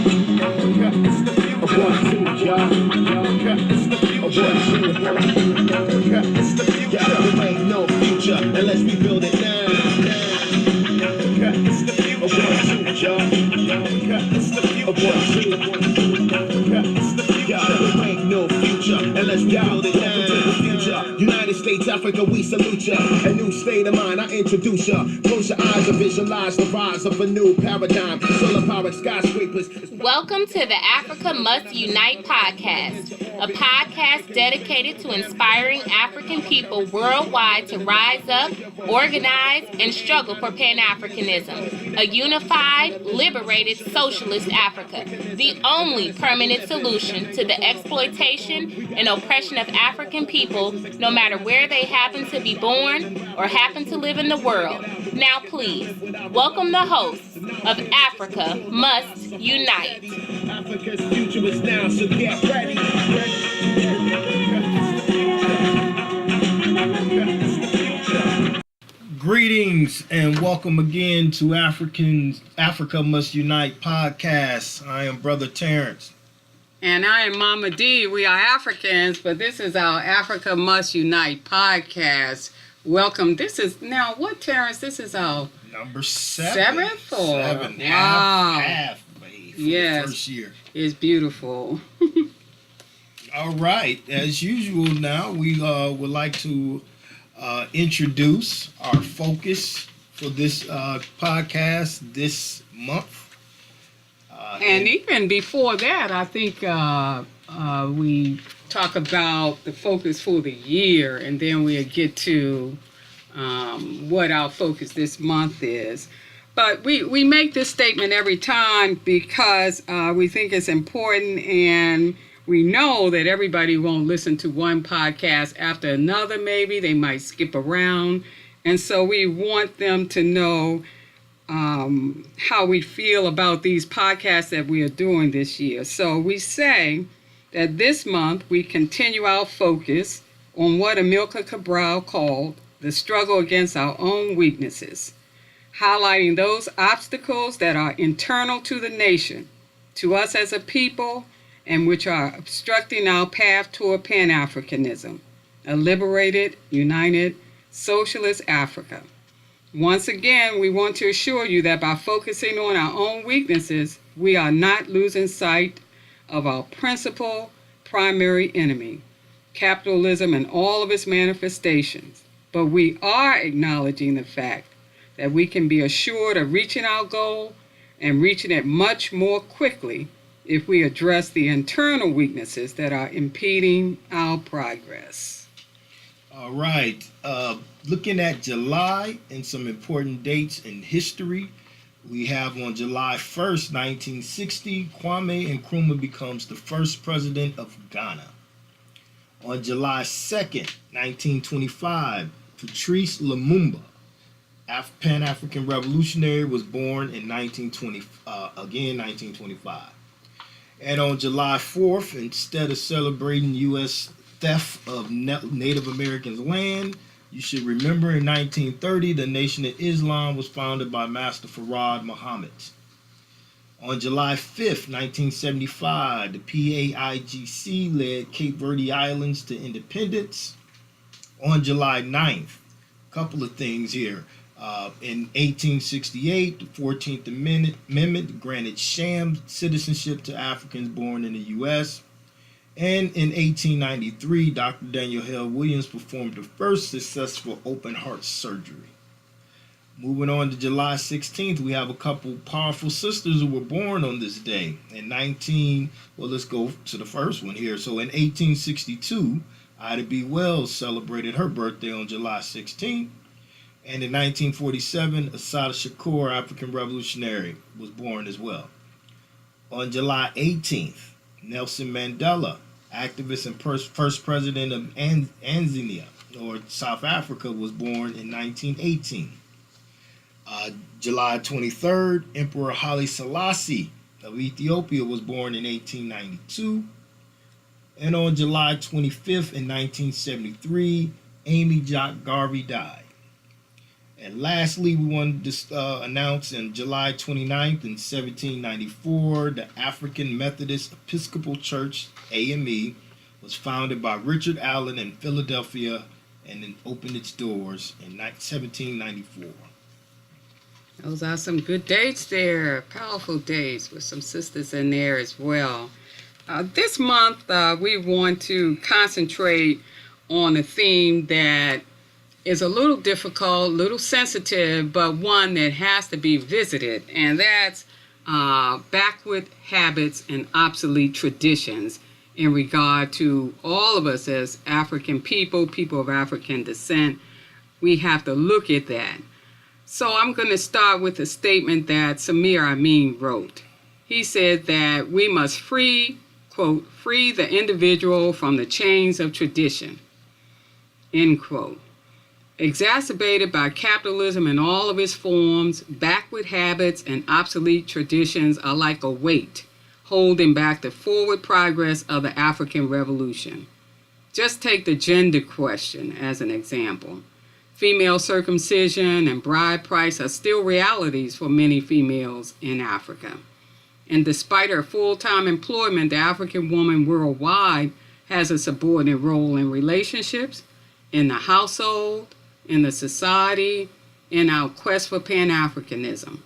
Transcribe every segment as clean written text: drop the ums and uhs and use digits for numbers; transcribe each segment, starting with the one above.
There ain't no future unless we build it now. Unless we build it now. United States, Africa, we salute ya. A new state of mind, I introduce ya. Close your eyes and visualize the rise of a new paradigm. Solar powered skyscrapers. Welcome to the Africa Must Unite podcast, a podcast dedicated to inspiring African people worldwide to rise up, organize, and struggle for Pan-Africanism, a unified, liberated, socialist Africa, the only permanent solution to the exploitation and oppression of African people, no matter where they happen to be born or happen to live in the world. Now please, welcome the hosts of Africa Must Unite. Africa's future is now, so get ready. Greetings and welcome again to Africa Must Unite podcast. I am Brother Terrence. And I am Mama D. We are Africans, but this is our Africa Must Unite podcast. Welcome. This is, now what, Terrence? This is our number 7. Seventh? Or? Seven. Wow. Half for yes. the first year. It's beautiful. All right. As usual now, we would like to introduce our focus for this podcast this month. And even before that, I think we talk about the focus for the year, and then we'll get to what our focus this month is. But we make this statement every time because we think it's important, and we know that everybody won't listen to one podcast after another. Maybe they might skip around. And so we want them to know how we feel about these podcasts that we are doing this year. So we say that this month we continue our focus on what Amilcar Cabral called the struggle against our own weaknesses, highlighting those obstacles that are internal to the nation, to us as a people, and which are obstructing our path toward Pan-Africanism, a liberated, united, socialist Africa. Once again, we want to assure you that by focusing on our own weaknesses, we are not losing sight of our principal primary enemy, capitalism and all of its manifestations. But we are acknowledging the fact that we can be assured of reaching our goal and reaching it much more quickly if we address the internal weaknesses that are impeding our progress. All right. Looking at July and some important dates in history, we have on July 1st, 1960, Kwame Nkrumah becomes the first president of Ghana. On July 2nd, 1925, Patrice Lumumba, Pan-African revolutionary, was born in 1925. And on July 4th, instead of celebrating U.S. theft of Native Americans' land, you should remember in 1930, the Nation of Islam was founded by Master Farad Muhammad. On July 5th, 1975, the PAIGC led Cape Verde Islands to independence. On July 9th, a couple of things here. In 1868, the 14th Amendment granted sham citizenship to Africans born in the U.S. And in 1893, Dr. Daniel Hale Williams performed the first successful open heart surgery. Moving on to July 16th, we have a couple powerful sisters who were born on this day. Let's go to the first one here. So in 1862, Ida B. Wells celebrated her birthday on July 16th. And in 1947, Assata Shakur, African revolutionary, was born as well. On July 18th, Nelson Mandela, activist and first president of Tanzania, or South Africa, was born in 1918. July 23rd, Emperor Haile Selassie of Ethiopia was born in 1892. And on July 25th in 1973, Amy Jock Garvey died. And lastly, we wanted to announce in July 29th in 1794, the African Methodist Episcopal Church, AME, was founded by Richard Allen in Philadelphia and then opened its doors in 1794. Those are some good dates there, powerful dates with some sisters in there as well. This month, we want to concentrate on a theme that is a little difficult, a little sensitive, but one that has to be visited, and that's backward habits and obsolete traditions in regard to all of us as African people, people of African descent. We have to look at that. So I'm going to start with a statement that Samir Amin wrote. He said that we must quote, free the individual from the chains of tradition, end quote. Exacerbated by capitalism in all of its forms, backward habits and obsolete traditions are like a weight holding back the forward progress of the African Revolution. Just take the gender question as an example. Female circumcision and bride price are still realities for many females in Africa. And despite her full-time employment, the African woman worldwide has a subordinate role in relationships, in the household, in the society, in our quest for Pan-Africanism.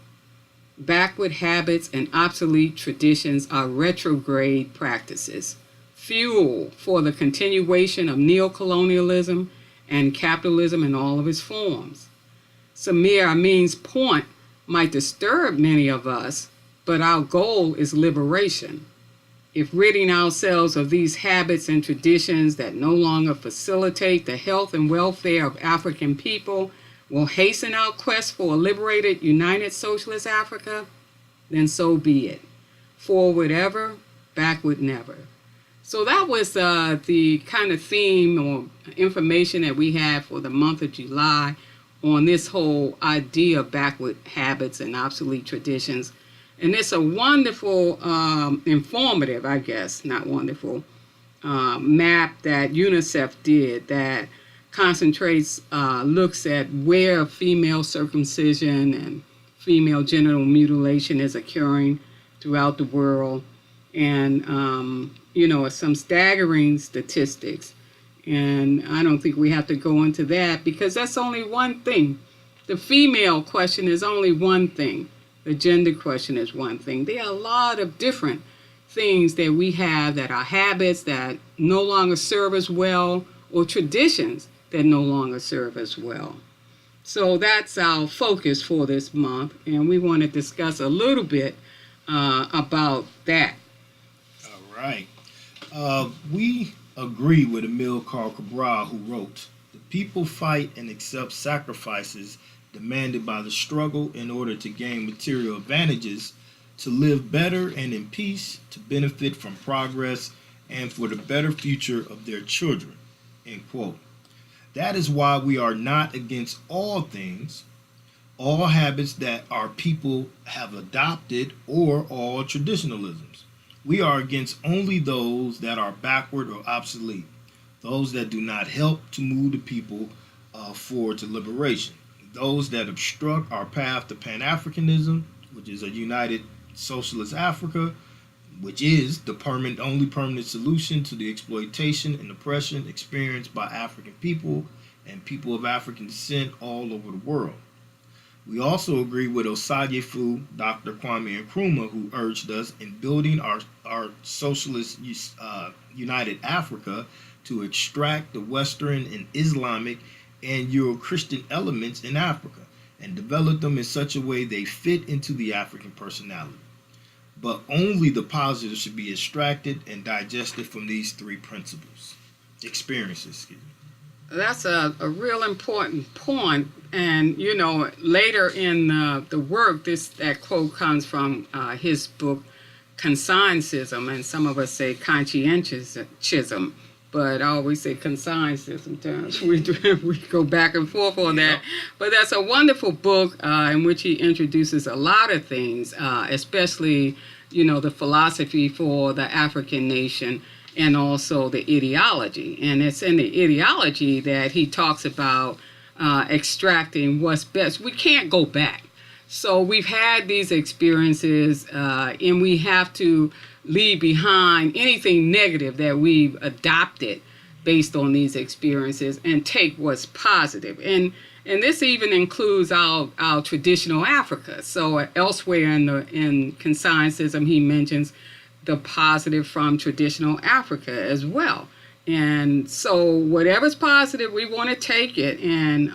Backward habits and obsolete traditions are retrograde practices, fuel for the continuation of neocolonialism and capitalism in all of its forms. Samir Amin's point might disturb many of us, but our goal is liberation. If ridding ourselves of these habits and traditions that no longer facilitate the health and welfare of African people will hasten our quest for a liberated, united socialist Africa, then so be it. Forward ever, backward never. So that was the kind of theme or information that we had for the month of July on this whole idea of backward habits and obsolete traditions. And it's a wonderful, informative, I guess, not wonderful, map that UNICEF did that concentrates, looks at where female circumcision and female genital mutilation is occurring throughout the world. And, some staggering statistics. And I don't think we have to go into that because that's only one thing. The female question is only one thing. The gender question is one thing. There are a lot of different things that we have that are habits that no longer serve us well or traditions that no longer serve us well. So that's our focus for this month, and we want to discuss a little bit about that. All right. We agree with Amilcar Cabral, who wrote, "The people fight and accept sacrifices demanded by the struggle in order to gain material advantages, to live better and in peace, to benefit from progress, and for the better future of their children." End quote. That is why we are not against all things, all habits that our people have adopted, or all traditionalisms. We are against only those that are backward or obsolete, those that do not help to move the people forward to liberation, those that obstruct our path to Pan-Africanism, which is a united socialist Africa, which is the only permanent solution to the exploitation and oppression experienced by African people and people of African descent all over the world. We also agree with Osagyefo, Dr. Kwame Nkrumah, who urged us in building our socialist united Africa to extract the Western and Islamic and Euro-Christian elements in Africa and develop them in such a way they fit into the African personality. But only the positive should be extracted and digested from these three experiences. That's a real important point. And, later in the work, that quote comes from his book, Conscientism, and some of us say conscientism, but I always say conscientism. We go back and forth on that. But that's a wonderful book in which he introduces a lot of things, especially, the philosophy for the African nation, and also the ideology. And it's in the ideology that he talks about extracting what's best. We can't go back. So we've had these experiences, and we have to leave behind anything negative that we've adopted based on these experiences and take what's positive. And this even includes our traditional Africa. So elsewhere in Conscientism, he mentions the positive from traditional Africa as well. And so whatever's positive, we want to take it and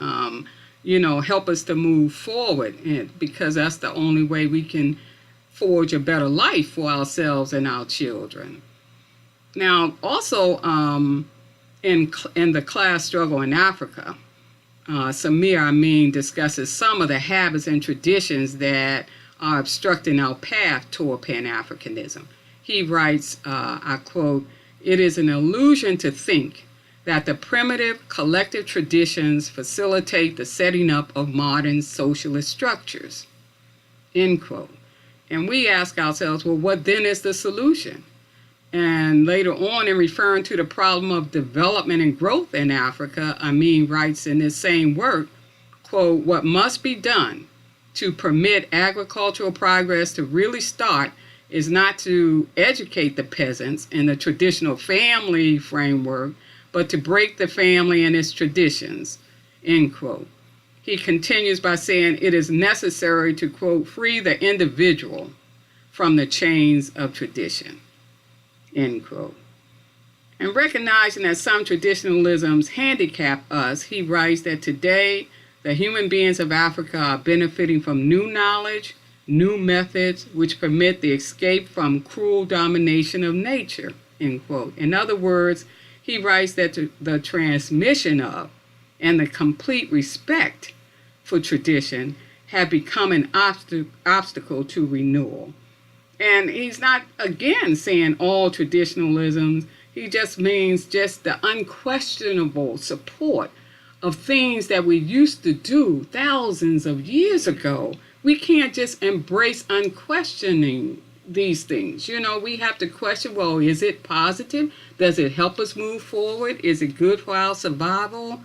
help us to move forward, and because that's the only way we can forge a better life for ourselves and our children. Now, also in the class struggle in Africa, Samir Amin discusses some of the habits and traditions that are obstructing our path toward Pan-Africanism. He writes, I quote, "It is an illusion to think that the primitive collective traditions facilitate the setting up of modern socialist structures," end quote. And we ask ourselves, well, what then is the solution? And later on, in referring to the problem of development and growth in Africa, Amin writes in his same work, quote, "What must be done to permit agricultural progress to really start is not to educate the peasants in the traditional family framework, but to break the family and its traditions," end quote. He continues by saying it is necessary to, quote, "free the individual from the chains of tradition," end quote. And recognizing that some traditionalisms handicap us, he writes that today the human beings of Africa are benefiting from new knowledge, new methods which permit the escape from cruel domination of nature, end quote. In other words, he writes that the transmission of and the complete respect for tradition have become an obstacle to renewal. And he's not, again, saying all traditionalisms. He just means just the unquestionable support of things that we used to do thousands of years ago. We can't just embrace unquestioning these things. We have to question, well, is it positive? Does it help us move forward? Is it good for our survival?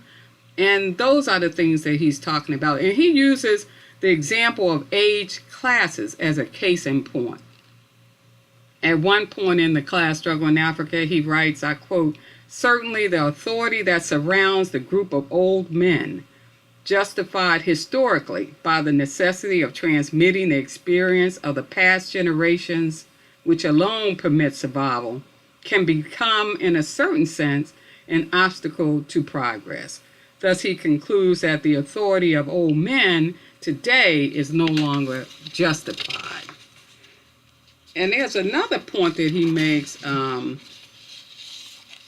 And those are the things that he's talking about. And he uses the example of age classes as a case in point. At one point in the class struggle in Africa, he writes, I quote, "Certainly the authority that surrounds the group of old men, justified historically by the necessity of transmitting the experience of the past generations, which alone permits survival, can become, in a certain sense, an obstacle to progress." Thus, he concludes that the authority of old men today is no longer justified. And there's another point that he makes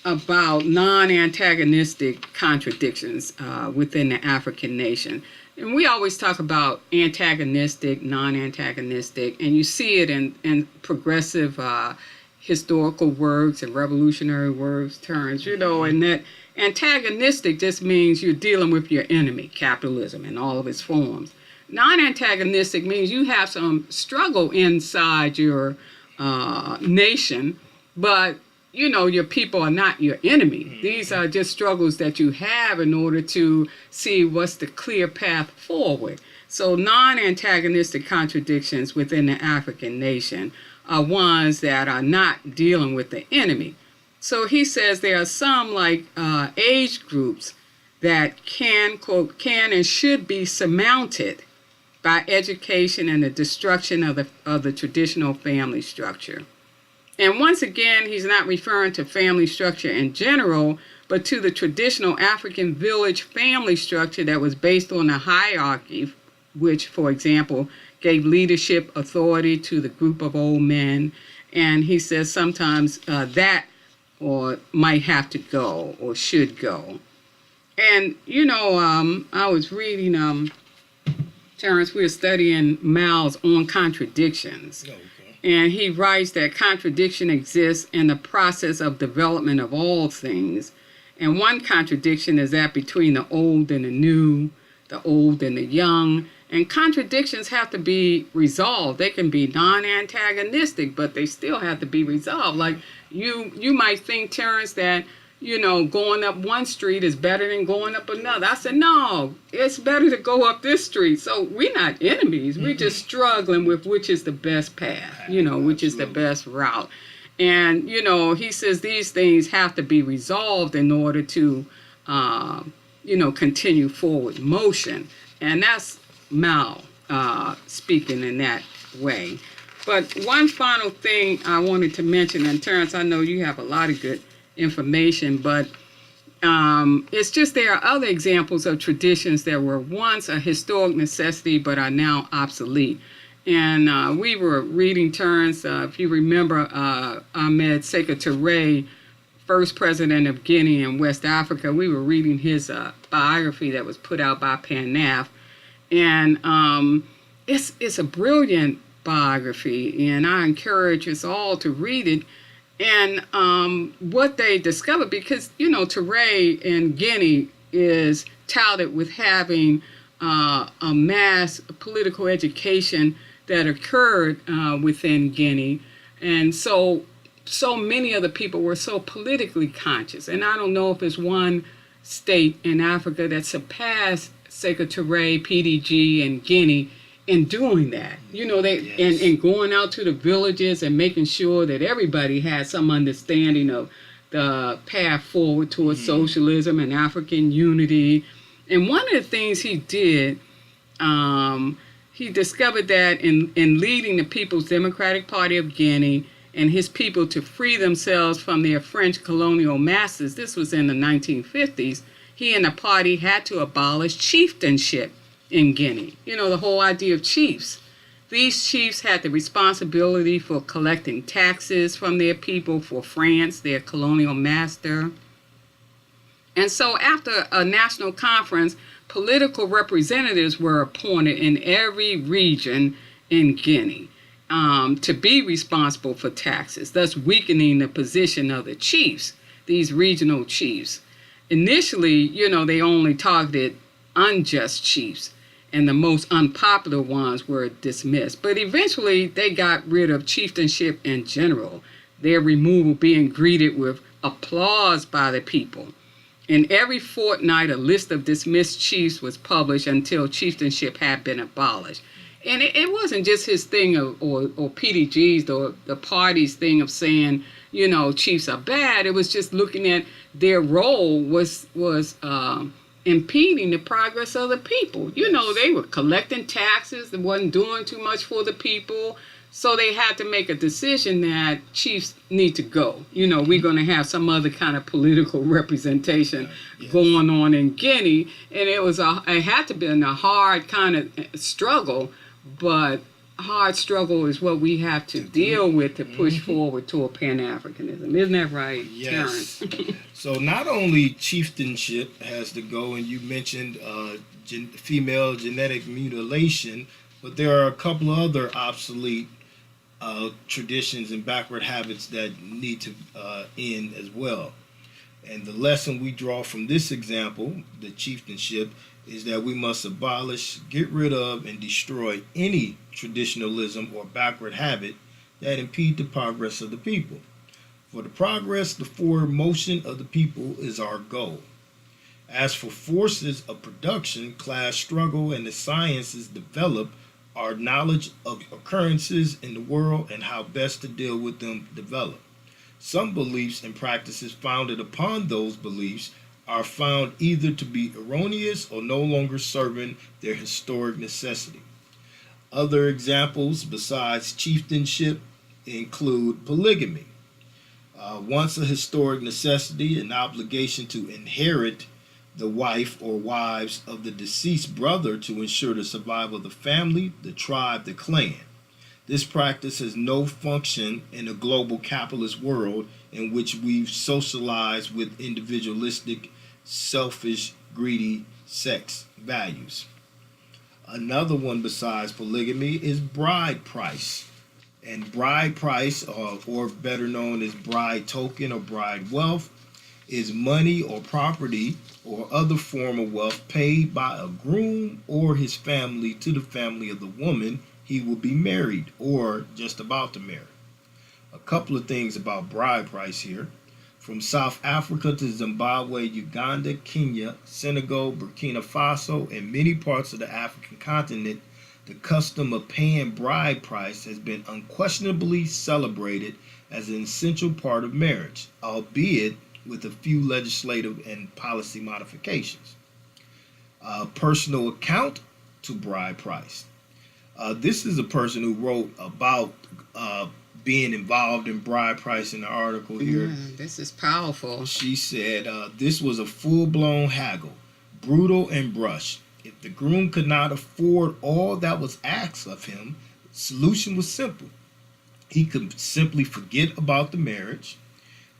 about non-antagonistic contradictions within the African nation. And we always talk about antagonistic, non-antagonistic, and you see it in progressive historical works and revolutionary works terms, and that antagonistic just means you're dealing with your enemy, capitalism in all of its forms. Non-antagonistic means you have some struggle inside your nation, but your people are not your enemy. These are just struggles that you have in order to see what's the clear path forward. So non-antagonistic contradictions within the African nation are ones that are not dealing with the enemy. So he says there are some age groups that can, quote, "can and should be surmounted by education and the destruction of the traditional family structure." And once again, he's not referring to family structure in general, but to the traditional African village family structure that was based on a hierarchy, which, for example, gave leadership authority to the group of old men. And he says sometimes that or might have to go or should go. And, I was reading, Terrence, we were studying Miles on contradictions. Okay. And he writes that contradiction exists in the process of development of all things. And one contradiction is that between the old and the new, the old and the young. And contradictions have to be resolved. They can be non-antagonistic, but they still have to be resolved. Like you might think, Terrence, that going up one street is better than going up another. I said, no, it's better to go up this street. So we're not enemies. We're just struggling with which is the best path, which is the best route. And, he says these things have to be resolved in order to, continue forward motion. And that's Mao speaking in that way. But one final thing I wanted to mention, and Terrence, I know you have a lot of good information, but it's just there are other examples of traditions that were once a historic necessity but are now obsolete. And we were reading, Terrence, if you remember, Ahmed Sékou Touré, first president of Guinea and West Africa. We were reading his biography that was put out by PANAF, and it's a brilliant biography, and I encourage us all to read it. And what they discovered, because, Touré in Guinea is touted with having a mass political education that occurred within Guinea. And so many of the people were so politically conscious. And I don't know if there's one state in Africa that surpassed Sékou Touré, PDG, and Guinea in doing that, and going out to the villages and making sure that everybody had some understanding of the path forward towards socialism and African unity. And one of the things he did, he discovered that in leading the People's Democratic Party of Guinea and his people to free themselves from their French colonial masters, this was in the 1950s, he and the party had to abolish chieftainship in Guinea. The whole idea of chiefs. These chiefs had the responsibility for collecting taxes from their people for France, their colonial master. And so after a national conference, political representatives were appointed in every region in Guinea to be responsible for taxes, thus weakening the position of the chiefs, these regional chiefs. Initially, they only targeted unjust chiefs, and the most unpopular ones were dismissed. But eventually, they got rid of chieftainship in general, their removal being greeted with applause by the people. And every fortnight, a list of dismissed chiefs was published until chieftainship had been abolished. And it wasn't just his thing or PDG's or the party's thing of saying, chiefs are bad. It was just looking at their role was impeding the progress of the people. They were collecting taxes, they wasn't doing too much for the people, so they had to make a decision that chiefs need to go. We're going to have some other kind of political representation going on in Guinea, and it had to be a hard kind of struggle, but hard struggle is what we have to deal with to push forward toward Pan-Africanism. Isn't that right, Yes. Terrence? So not only chieftainship has to go, and you mentioned female genetic mutilation, but there are a couple of other obsolete traditions and backward habits that need to end as well. And the lesson we draw from this example, the chieftainship, is that we must abolish, get rid of, and destroy any traditionalism or backward habit that impede the progress of the people. For the progress, the forward motion of the people is our goal. As for forces of production, class struggle, and the sciences develop, our knowledge of occurrences in the world and how best to deal with them develop. Some beliefs and practices founded upon those beliefs are found either to be erroneous or no longer serving their historic necessity. Other examples besides chieftainship include polygamy. Once a historic necessity, an obligation to inherit the wife or wives of the deceased brother to ensure the survival of the family, the tribe, the clan. This practice has no function in a global capitalist world in which we've socialized with individualistic, selfish, greedy sex values. Another one besides polygamy is bride price. And bride price, or better known as bride token or bride wealth, is money or property or other form of wealth paid by a groom or his family to the family of the woman he will be married or just about to marry. A couple of things about bride price here. From South Africa to Zimbabwe, Uganda, Kenya, Senegal, Burkina Faso, and many parts of the African continent, the custom of paying bride price has been unquestionably celebrated as an essential part of marriage, albeit with a few legislative and policy modifications. Personal account to bride price. This is a person who wrote about being involved in bride price in the article here. This is powerful. She said this was a full-blown haggle, brutal and brusque. If the groom could not afford all that was asked of him, the solution was simple. He could simply forget about the marriage.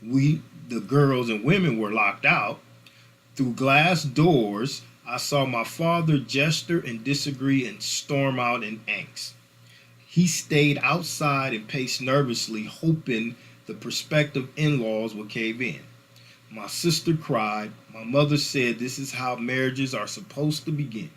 We, the girls and women, were locked out. Through glass doors, I saw my father gesture and disagree and storm out in angst. He stayed outside and paced nervously, hoping the prospective in-laws would cave in. My sister cried. My mother said this is how marriages are supposed to begin,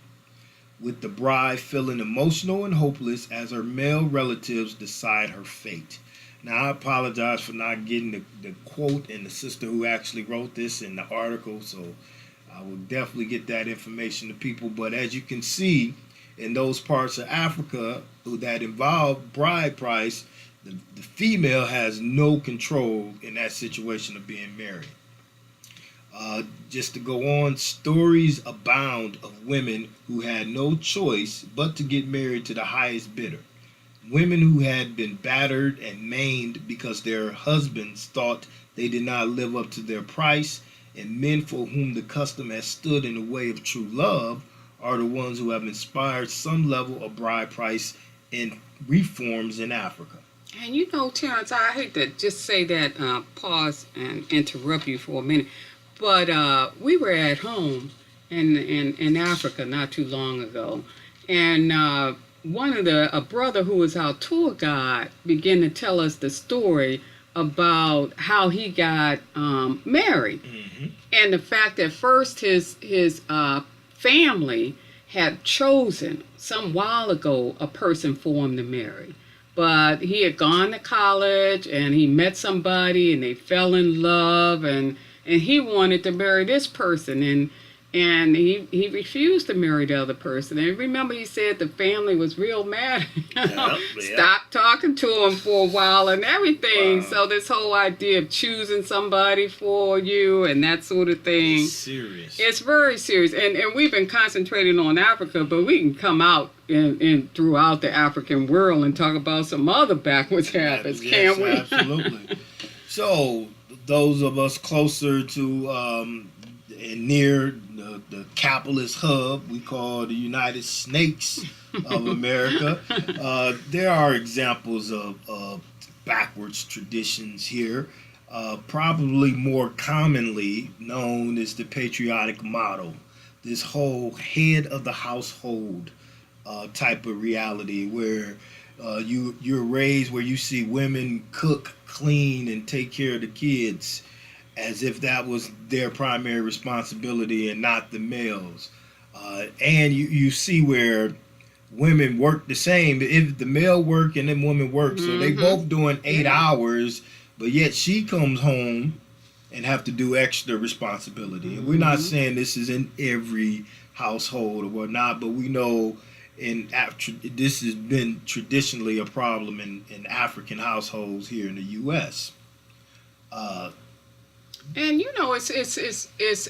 with the bride feeling emotional and hopeless as her male relatives decide her fate. Now, I apologize for not getting the quote and the sister who actually wrote this in the article, so I will definitely get that information to people. But as you can see, in those parts of Africa that involve bride price, the female has no control in that situation of being married. Just to go on, stories abound of women who had no choice but to get married to the highest bidder. Women who had been battered and maimed because their husbands thought they did not live up to their price, and men for whom the custom has stood in the way of true love are the ones who have inspired some level of bride price in reforms in Africa. And you know, Terrence, I hate to just say that, pause and interrupt you for a minute, but we were at home in Africa not too long ago, and a brother who was our tour guide began to tell us the story about how he got married, and the fact that first his family had chosen some while ago a person for him to marry. But he had gone to college and he met somebody and they fell in love, and he wanted to marry this person, and he refused to marry the other person. And remember, he said the family was real mad. Stopped talking to him for a while and everything. Wow. So this whole idea of choosing somebody for you and that sort of thing. It's serious. It's very serious. And we've been concentrating on Africa, but we can come out in throughout the African world and talk about some other backwards habits, can't we? Absolutely. So those of us closer to and near the capitalist hub we call the United Snakes of America, there are examples of backwards traditions here. Probably more commonly known as the patriotic model, this whole head of the household type of reality where you're raised where you see women cook, clean, and take care of the kids as if that was their primary responsibility and not the males. And you see where women work the same. If the male work and then women work, so they both doing 8 hours, but yet she comes home and have to do extra responsibility. And we're not saying this is in every household or whatnot, but we know this has been traditionally a problem in African households here in the U.S. And you know, it's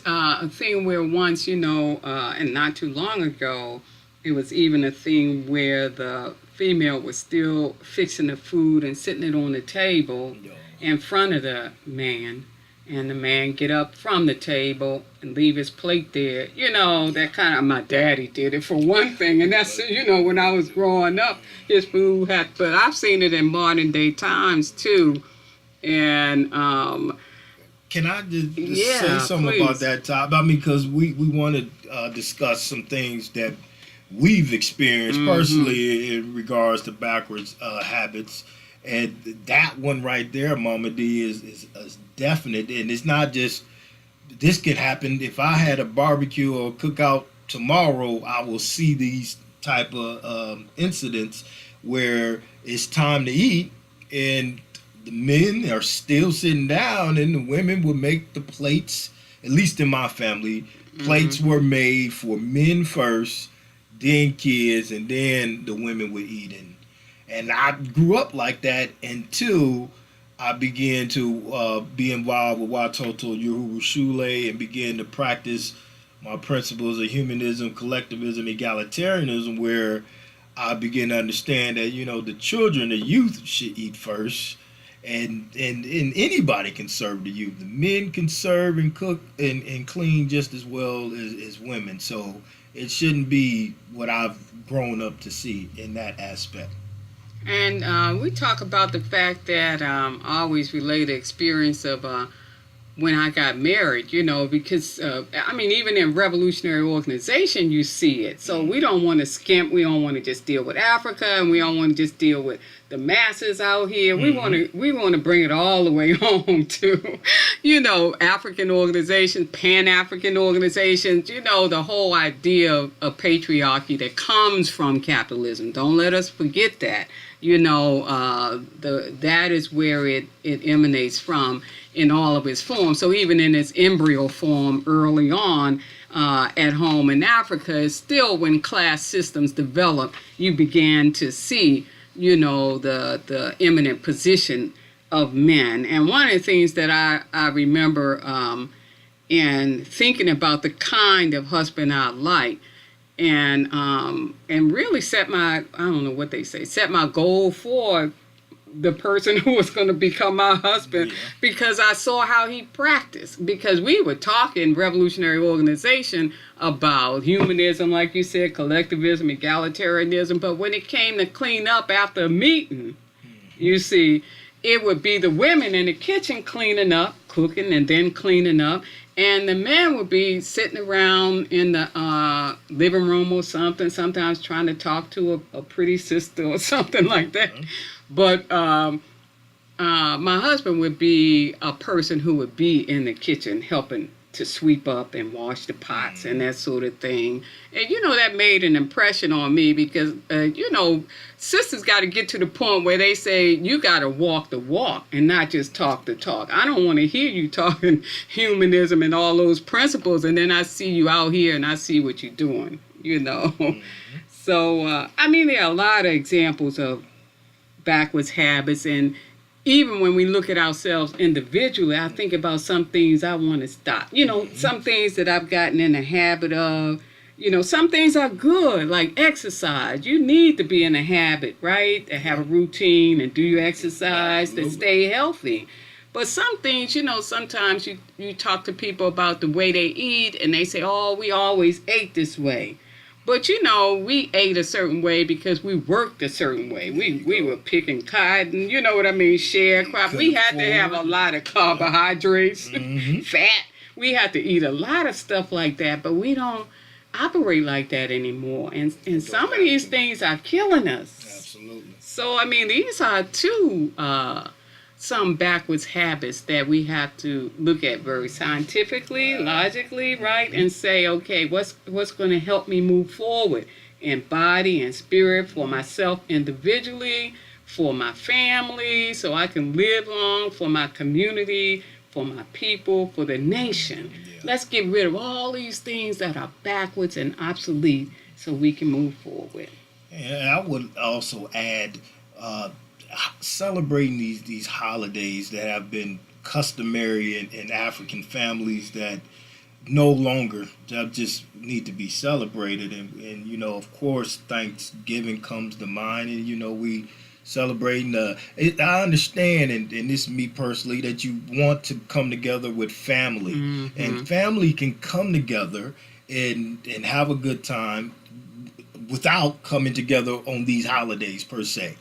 a thing where once, you know, and not too long ago, it was even a thing where the female was still fixing the food and sitting it on the table in front of the man, and the man get up from the table and leave his plate there. You know, that kind of, my daddy did it for one thing, and that's, you know, when I was growing up, his food had, but I've seen it in modern day times too, and can I just say something about that topic? I mean, because we want to discuss some things that we've experienced personally in regards to backwards habits. And that one right there, Mama D, is definite. And it's not just, this could happen. If I had a barbecue or cookout tomorrow, I will see these type of incidents where it's time to eat and the men are still sitting down, and the women would make the plates. At least in my family, plates were made for men first, then kids, and then the women were eating. And I grew up like that until I began to be involved with Watoto Uhuru Shule and began to practice my principles of humanism, collectivism, egalitarianism, where I began to understand that, the children, the youth should eat first. And anybody can serve the youth. The men can serve and cook and clean just as well as women. So it shouldn't be what I've grown up to see in that aspect. And we talk about the fact that I always relate the experience of when I got married, because, even in revolutionary organization, you see it. So we don't want to skimp. We don't want to just deal with Africa, and we don't want to just deal with the masses out here. We want to bring it all the way home to, African organizations, Pan-African organizations, the whole idea of patriarchy that comes from capitalism. Don't let us forget that. That is where it emanates from in all of its forms. So even in its embryo form early on at home in Africa, it's still when class systems develop, you began to see, the eminent position of men. And one of the things that I remember in thinking about the kind of husband I like, and really set my goal for the person who was going to become my husband, because I saw how he practiced. Because we were talking revolutionary organization about humanism, like you said, collectivism, egalitarianism, but when it came to clean up after a meeting, you see, it would be the women in the kitchen cleaning up, cooking and then cleaning up, and the men would be sitting around in the living room or something, sometimes trying to talk to a pretty sister or something like that. But my husband would be a person who would be in the kitchen helping to sweep up and wash the pots and that sort of thing. And, that made an impression on me because, sisters got to get to the point where they say, you got to walk the walk and not just talk the talk. I don't want to hear you talking humanism and all those principles, and then I see you out here and I see what you're doing, So, there are a lot of examples of backwards habits, and even when we look at ourselves individually, I think about some things I want to stop. Some things that I've gotten in the habit of. Some things are good, like exercise. You need to be in a habit, right? To have a routine and do your exercise to stay healthy. But some things, sometimes you talk to people about the way they eat and they say, oh, we always ate this way. But, we ate a certain way because we worked a certain way. We were picking cotton, sharecrop. We had to have a lot of carbohydrates, fat. We had to eat a lot of stuff like that, but we don't operate like that anymore. And some of these things are killing us. Absolutely. So, these are two some backwards habits that we have to look at very scientifically, logically, right? And say, okay, what's going to help me move forward in body and spirit for myself individually, for my family, so I can live long, for my community, for my people, for the nation. Yeah. Let's get rid of all these things that are backwards and obsolete so we can move forward. And I would also add celebrating these holidays that have been customary in African families that no longer just need to be celebrated. And of course, Thanksgiving comes to mind, and, we celebrating I understand, and this is me personally, that you want to come together with family. And family can come together and have a good time without coming together on these holidays per se.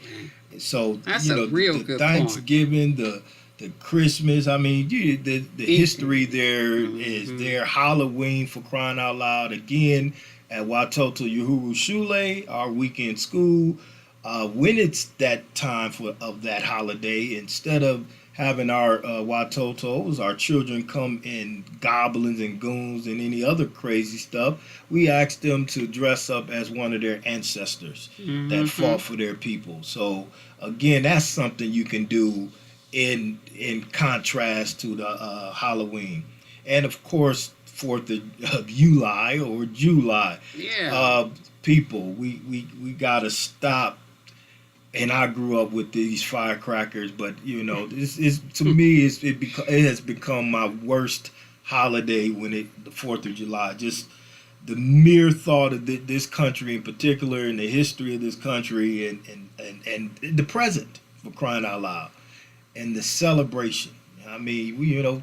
So that's a real good Thanksgiving, the Christmas, the history there is there. Halloween, for crying out loud, again at Watoto Uhuru Shule, our weekend school. When it's that time of that holiday, instead of having our Watotos, our children come in goblins and goons and any other crazy stuff, we ask them to dress up as one of their ancestors that fought for their people. So again, that's something you can do in contrast to the Halloween, and of course 4th of July or July. Yeah. People, we gotta stop. And I grew up with these firecrackers, but this is, to me, it has become my worst holiday the 4th of July. Just the mere thought of this country in particular, and the history of this country, and the present, for crying out loud, and the celebration. I mean,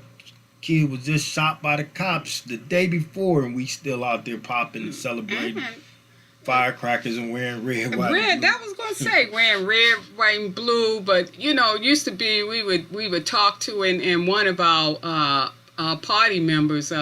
kid was just shot by the cops the day before, and we still out there popping and celebrating. Firecrackers and wearing red, white, and blue. That was gonna say wearing red, white, and blue. But used to be we would talk to, and one of our party members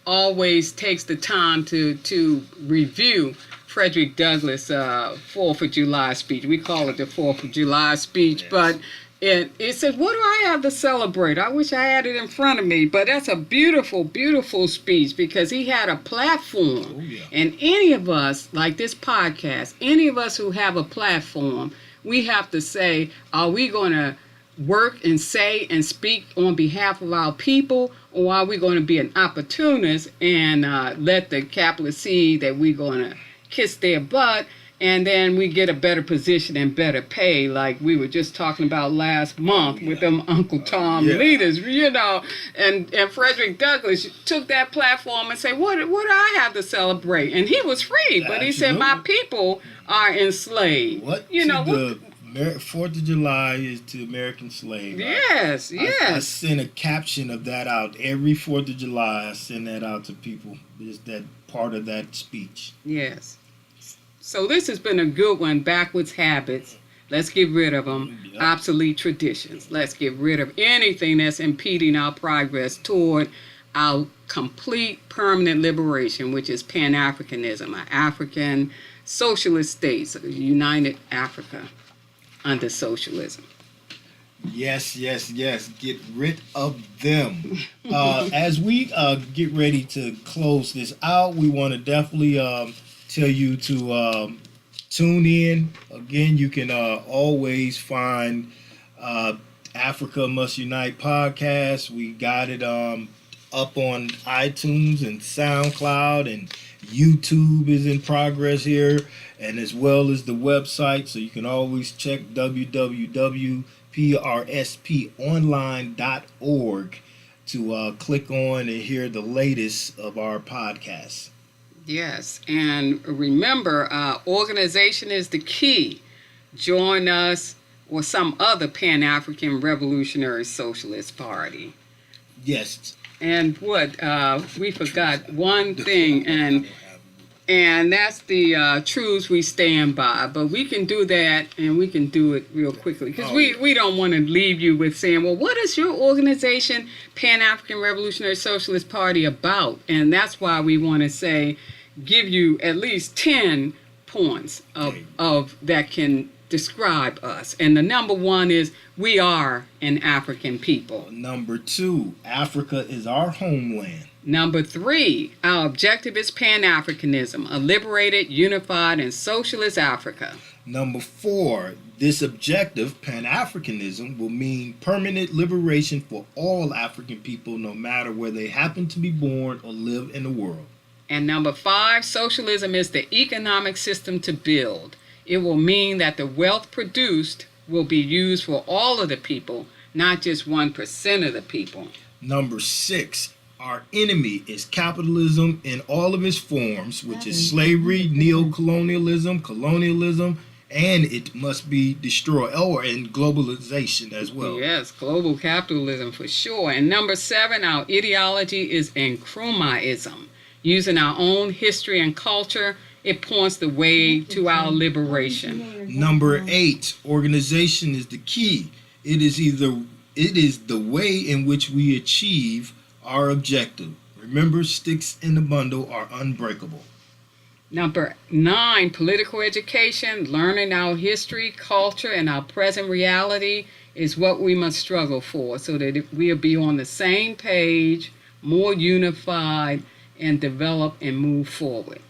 always takes the time to review Frederick Douglass' 4th of July speech. We call it the 4th of July speech, yes. But it said, what do I have to celebrate? I wish I had it in front of me, but that's a beautiful, beautiful speech because he had a platform. Oh, yeah. And any of us, like this podcast, any of us who have a platform, we have to say, are we going to work and say and speak on behalf of our people, or are we going to be an opportunist and let the capitalist see that we're going to kiss their butt? And then we get a better position and better pay, like we were just talking about last month with them Uncle Tom leaders, And Frederick Douglass took that platform and said, what do I have to celebrate? And he was free, but he said, my people are enslaved. What? The 4th of July is to American slaves. Yes, yes. I send a caption of that out every 4th of July. I send that out to people. It's that part of that speech. Yes. So this has been a good one, backwards habits. Let's get rid of them. Yep. Obsolete traditions. Let's get rid of anything that's impeding our progress toward our complete permanent liberation, which is Pan-Africanism, an African socialist states, a united Africa under socialism. Yes. Get rid of them. As we get ready to close this out, we want to definitely tell you to tune in. Again, you can always find Africa Must Unite podcast. We got it up on iTunes and SoundCloud, and YouTube is in progress here, and as well as the website. So you can always check www.prsponline.org to click on and hear the latest of our podcasts. Yes, and remember, organization is the key. Join us or some other Pan-African Revolutionary Socialist Party. Yes. And we forgot one thing, and that's the truths we stand by. But we can do that, and we can do it real quickly. Because we don't want to leave you with saying, well, what is your organization, Pan-African Revolutionary Socialist Party, about? And that's why we want to say, give you at least 10 points of that can describe us. And the number one is, we are an African people. Number 2, Africa is our homeland. Number 3, our objective is Pan-Africanism, a liberated, unified, and socialist Africa. Number 4, this objective, Pan-Africanism, will mean permanent liberation for all African people, no matter where they happen to be born or live in the world. And number 5, socialism is the economic system to build. It will mean that the wealth produced will be used for all of the people, not just 1% of the people. Number 6, our enemy is capitalism in all of its forms, which is slavery, neo-colonialism, colonialism, and it must be destroyed, and globalization as well. Yes, global capitalism for sure. And number 7, our ideology is Nkrumahism. Using our own history and culture, it points the way to our liberation. Number 8, organization is the key. It is the way in which we achieve our objective. Remember, sticks in the bundle are unbreakable. Number 9, political education, learning our history, culture, and our present reality is what we must struggle for so that we'll be on the same page, more unified, and develop and move forward.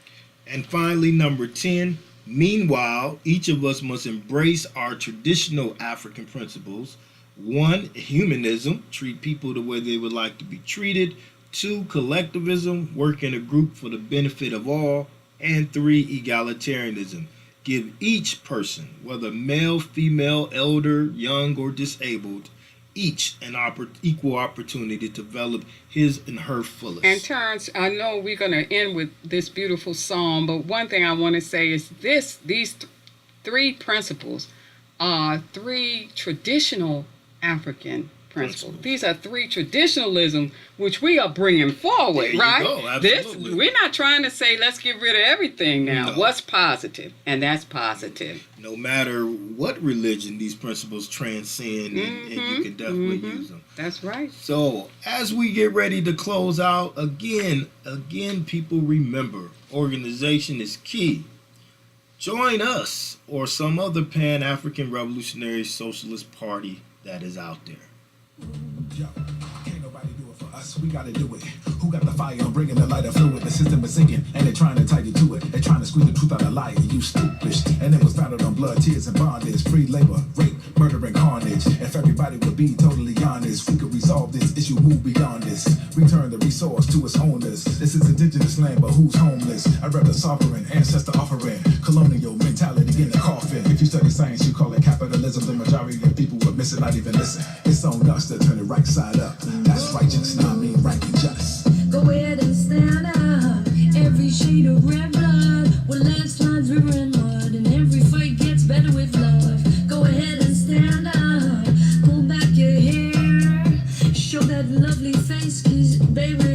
And finally, number 10, meanwhile, each of us must embrace our traditional African principles 1, humanism, treat people the way they would like to be treated. 2, collectivism, work in a group for the benefit of all. And 3, egalitarianism, give each person, whether male, female, elder, young, or disabled, each an equal opportunity to develop his and her fullest. And Terrence, I know we're going to end with this beautiful song, but one thing I want to say is these 3 principles are 3 traditional African principles. These are 3 traditionalism which we are bringing forward, There you right? go, absolutely. We're not trying to say let's get rid of everything now. No. What's positive? And that's positive. No matter what religion, these principles transcend, and you can definitely use them. That's right. So, as we get ready to close out, again, people remember, organization is key. Join us or some other Pan-African Revolutionary Socialist Party that is out there. Yo, can't nobody do it for us. We gotta do it. Who got the fire? I'm bringing the lighter fluid. The system is sinking, and they're trying to tie you to it. They're trying to squeeze the truth out of lie, and you stupid. And it was founded on blood, tears, and bondage. Free labor, rape, murder, and carnage. If everybody would be totally honest, we could resolve this issue, move beyond this. Return the resource to its owners. This is indigenous land, but who's homeless? I'd rather sovereign ancestor offering colonial mentality in the coffin. If you study science, you call it capitalism. The majority of people would miss it, not even listen. It's on us to turn it right side up. That's righteous, not mean right and just. Go ahead and stand up. Every shade of red blood. When landslides, river and mud. And every fight gets better with love. Go ahead and stand up. Pull back your hair. Show that lovely face, 'cause baby,